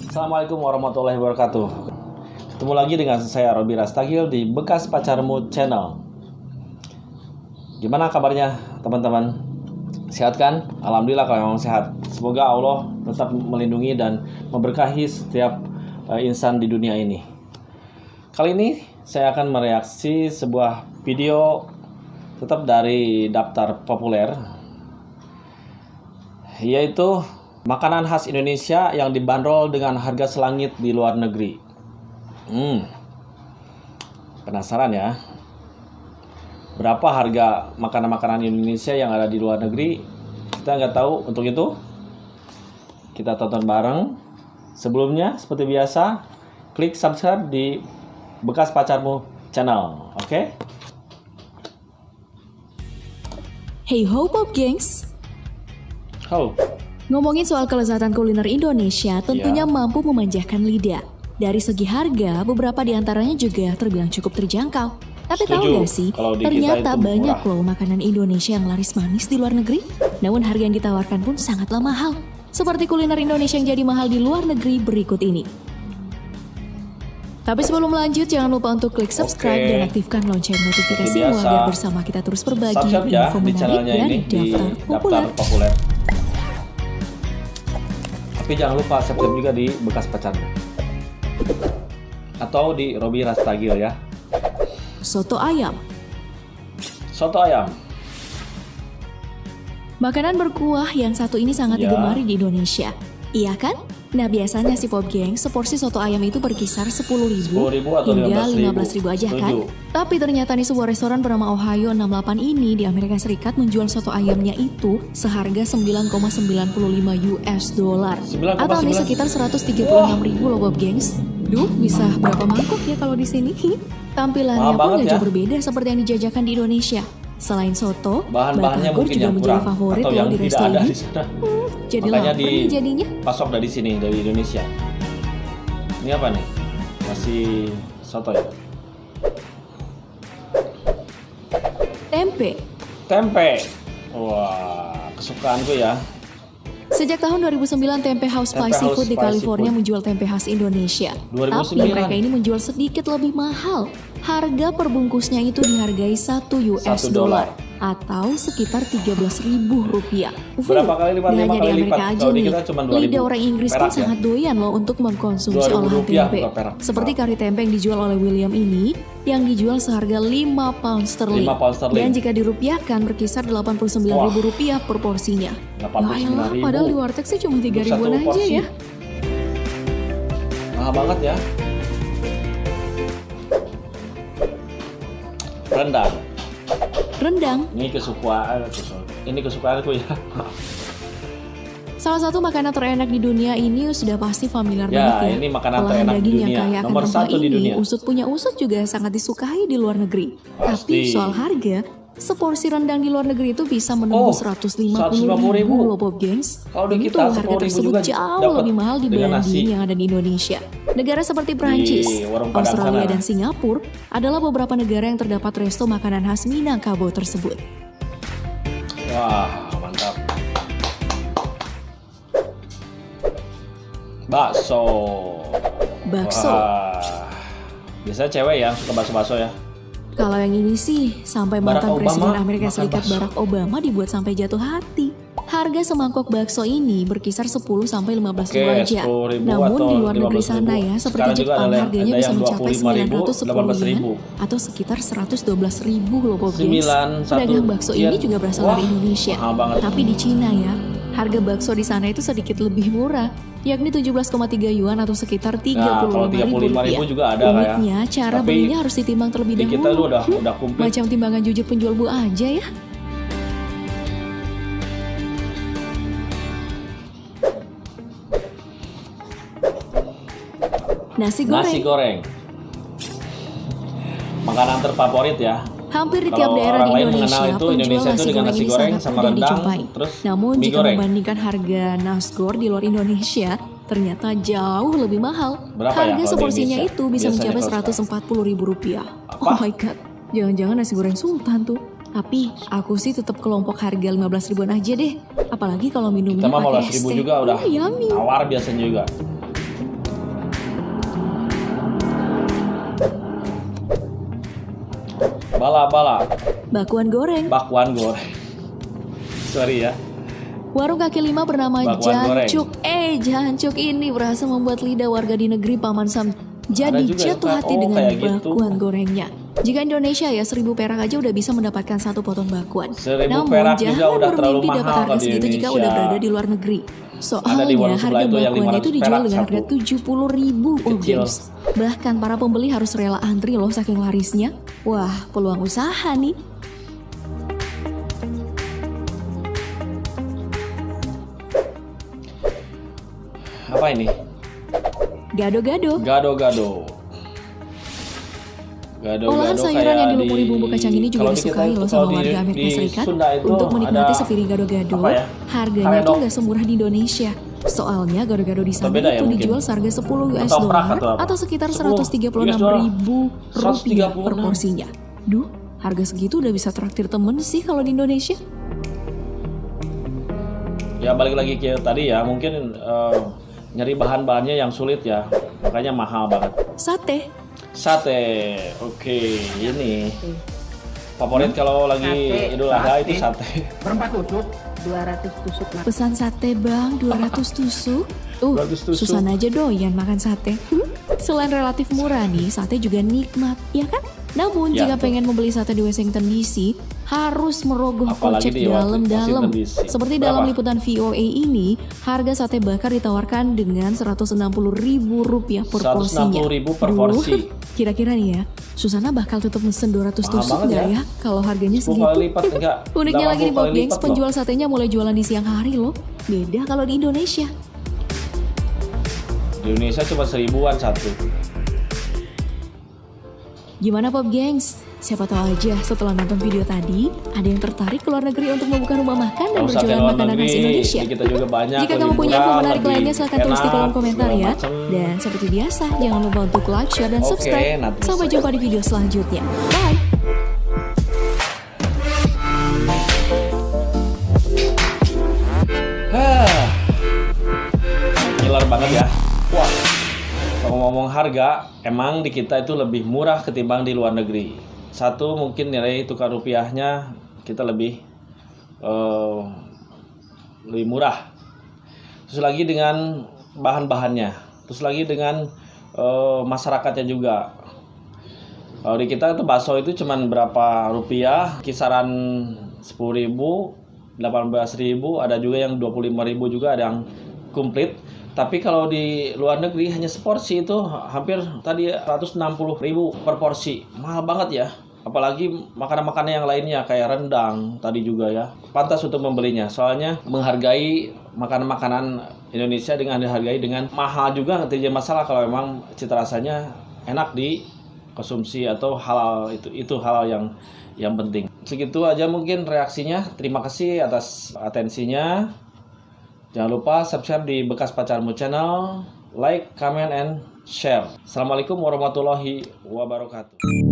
Assalamualaikum warahmatullahi wabarakatuh. Ketemu lagi dengan saya Robi Rastagil di Bekas Pacarmu Channel. Gimana kabarnya teman-teman? Sehat kan? Alhamdulillah kalau memang sehat. Semoga Allah tetap melindungi dan memberkahi setiap insan di dunia ini. Kali ini saya akan mereaksi sebuah video tetap dari daftar populer, yaitu makanan khas Indonesia yang dibanderol dengan harga selangit di luar negeri. Penasaran ya? Berapa harga makanan-makanan Indonesia yang ada di luar negeri? Kita nggak tahu. Untuk itu, kita tonton bareng. Sebelumnya, seperti biasa, klik subscribe di Bekas Pacarmu Channel. Oke? Hey ho Pop Gengs! Ho! Ngomongin soal kelezatan kuliner Indonesia tentunya mampu memanjakan lidah. Dari segi harga, beberapa di antaranya juga terbilang cukup terjangkau. Tapi tahu gak sih, ternyata banyak loh makanan Indonesia yang laris manis di luar negeri. Namun harga yang ditawarkan pun sangatlah mahal. Seperti kuliner Indonesia yang jadi mahal di luar negeri berikut ini. Tapi sebelum lanjut, jangan lupa untuk klik subscribe dan aktifkan lonceng notifikasinya agar bersama kita terus berbagi info menarik dari daftar populer. Tapi jangan lupa subscribe juga di Bekas Pacarmu atau di Robi Rastagil ya. Soto ayam. Soto ayam. Makanan berkuah yang satu ini sangat digemari di Indonesia. Iya kan? Nah biasanya si Pop Geng, seporsi soto ayam itu berkisar 10.000 hingga 15.000 aja kan? Tapi ternyata nih sebuah restoran bernama Ohio 68 ini di Amerika Serikat menjual soto ayamnya itu seharga $9,95 atau nih sekitar 136.000 loh Pop Gengs. Duh, bisa berapa mangkok ya kalau di sini? Tampilannya pun gak jauh berbeda seperti yang dijajakan di Indonesia. Selain soto, bahan-bahannya batagor juga menjadi favorit loh di resto ini. Jadi lapar nih jadinya. Pasok dari sini, dari Indonesia. Ini apa nih? Masih soto ya? Tempe. Tempe. Wah, kesukaanku ya. Sejak tahun 2009, Tempe House Spicy Food di California menjual tempe khas Indonesia. 2009. Tapi mereka ini menjual sedikit lebih mahal. Harga perbungkusnya itu dihargai $1 atau sekitar Rp13.000. Berapa kali lipat? Hanya di Amerika aja nih, lidah orang Inggris pun sangat doyan loh untuk mengkonsumsi olahan tempe. Seperti kari tempe yang dijual oleh William ini, yang dijual seharga £5 sterling. Dan jika dirupiahkan berkisar Rp89.000 per porsinya. Yaelah, padahal di warteg sih cuma 3.000-an aja ya. Mahal banget ya. Rendang. Ini kesukaanku ya. Salah satu makanan terenak di dunia ini sudah pasti familiar banget ya. Ini makanan terenak di dunia. Nomor 1 di dunia. Usut punya usut juga sangat disukai di luar negeri. Tapi soal harga, seporsi rendang di luar negeri itu bisa menembus 150.000 loh Pop Gengs. Tentu harga tersebut jauh lebih mahal dibanding yang ada di Indonesia. Negara seperti Prancis, Australia, dan Singapura adalah beberapa negara yang terdapat resto makanan khas Minangkabau tersebut. Wah, mantap. Bakso. Wah. Biasanya cewek ya suka bakso-bakso ya. Kalau yang ini sih, sampai mantan Presiden Amerika Serikat Barack Obama dibuat sampai jatuh hati. Harga semangkok bakso ini berkisar 10-15 ribu aja. Namun di luar negeri sana ya, seperti Jepang, harganya bisa mencapai 910.000 atau sekitar 112.000 loh Pop Gengs. Pedagang bakso ini juga berasal dari Indonesia. Tapi di Cina ya, harga bakso di sana itu sedikit lebih murah, yakni 17,3 yuan atau sekitar 35.000 rupiah. Juga ada uniknya, cara belinya harus ditimbang terlebih dahulu. Macam timbangan jujur penjual buah aja ya. Nasi goreng. Makanan terfavorit ya. Hampir di tiap daerah di Indonesia penjual nasi goreng ini sangat mudah dijumpai. Namun jika membandingkan harga nasgor di luar Indonesia, ternyata jauh lebih mahal. Harga seporsinya itu bisa mencapai Rp140.000. Oh my god, jangan-jangan nasi goreng sultan tuh. Tapi aku sih tetap kelompok harga 15 ribuan aja deh. Apalagi kalau minumnya pakai es teh. Juga udah yummy. tawar biasanya juga. Bala-bala. Bakwan goreng. Bakwan goreng. Sorry ya. Warung kaki lima bernama Bakwan Jancuk. Jancuk ini berhasil membuat lidah warga di negeri Paman Sam jadi jatuh hati dengan bakwan gorengnya. Jika Indonesia ya 1.000 perak aja udah bisa mendapatkan satu potong bakwan. 1.000 Namun perak juga jangan udah terlalu bermimpi dapat mahal harga kalau di segitu jika Indonesia. udah berada di luar negeri. Soalnya warung sebelah harga itu yang bakwan 500 itu dijual perak dengan harga satu. 70.000 guys. Bahkan para pembeli harus rela antri loh saking larisnya. Wah, peluang usaha nih. Apa ini? Gado-gado. Gado-gado. Olahan sayuran yang dilumuri bumbu kacang ini juga disukai loh sama warga Amerika Serikat. Untuk menikmati sepiring gado-gado, harganya tuh nggak semurah di Indonesia. Soalnya gado-gado di sana itu dijual seharga 10 US dollar atau sekitar 136.000 rupiah per porsinya. Duh, harga segitu udah bisa traktir temen sih kalau di Indonesia. Ya balik lagi ke tadi ya, mungkin nyari bahan-bahannya yang sulit ya, makanya mahal banget. Sate, oke, ini favorit kalau lagi Idul Adha itu sate. Berempat tusuk, 200 tusuk. Pesan sate bang, 200 tusuk. 200 tusuk. Susan aja doyan makan sate. Selain relatif murah nih, sate juga nikmat, ya kan? Namun Ya, jika betul. pengen membeli sate di Washington DC, harus merogoh Apalagi kocek di dalam-dalam. Washington DC. Seperti Berapa? dalam liputan VOA ini, harga sate bakar ditawarkan dengan 160.000 rupiah per porsinya. 160.000 per porsi. Kira-kira nih ya, Susana bakal tetap mesen 200 Mahal tusuk banget nggak ya? ya kalau harganya 10 kali segitu? lipat enggak? Uniknya lagi nih 80 Bob kali Gengs, lipat penjual loh. satenya mulai jualan di siang hari loh. Beda kalau di Indonesia. Di Indonesia cuma 1.000-an satu. Gimana Bob Gengs? Siapa tahu aja setelah nonton video tadi, ada yang tertarik ke luar negeri untuk membuka rumah makan dan Kalau sate berjualan luar makanan khas negeri, Indonesia. di kita juga banyak. Jika lebih kamu punya info murah, menarik lebih lainnya, silahkan tulis di kolom enak, komentar segala ya. macem. Dan seperti biasa, jangan lupa untuk like, share, dan Oke, subscribe. nanti Sampai bisa. jumpa di video selanjutnya. Bye! Ngiler banget ya. Wah. Kalau ngomong harga, emang di kita itu lebih murah ketimbang di luar negeri. Satu, mungkin nilai tukar rupiahnya kita lebih murah. Terus lagi dengan bahan-bahannya. Terus lagi dengan masyarakatnya juga. Kalau di kita itu bakso itu cuman berapa rupiah, kisaran 10.000, 18.000, ada juga yang 25.000 juga, ada yang komplit. Tapi kalau di luar negeri hanya seporsi itu hampir tadi 160.000 per porsi. Mahal banget ya. Apalagi makanan-makanan yang lainnya kayak rendang tadi juga ya. Pantas untuk membelinya. Soalnya menghargai makanan-makanan Indonesia dengan dihargai dengan mahal juga, nggak terjadi masalah kalau memang cita rasanya enak di konsumsi atau halal, itu halal yang penting. Segitu aja mungkin reaksinya. Terima kasih atas atensinya. Jangan lupa subscribe di Bekas Pacarmu channel, like, comment, and share. Assalamualaikum warahmatullahi wabarakatuh.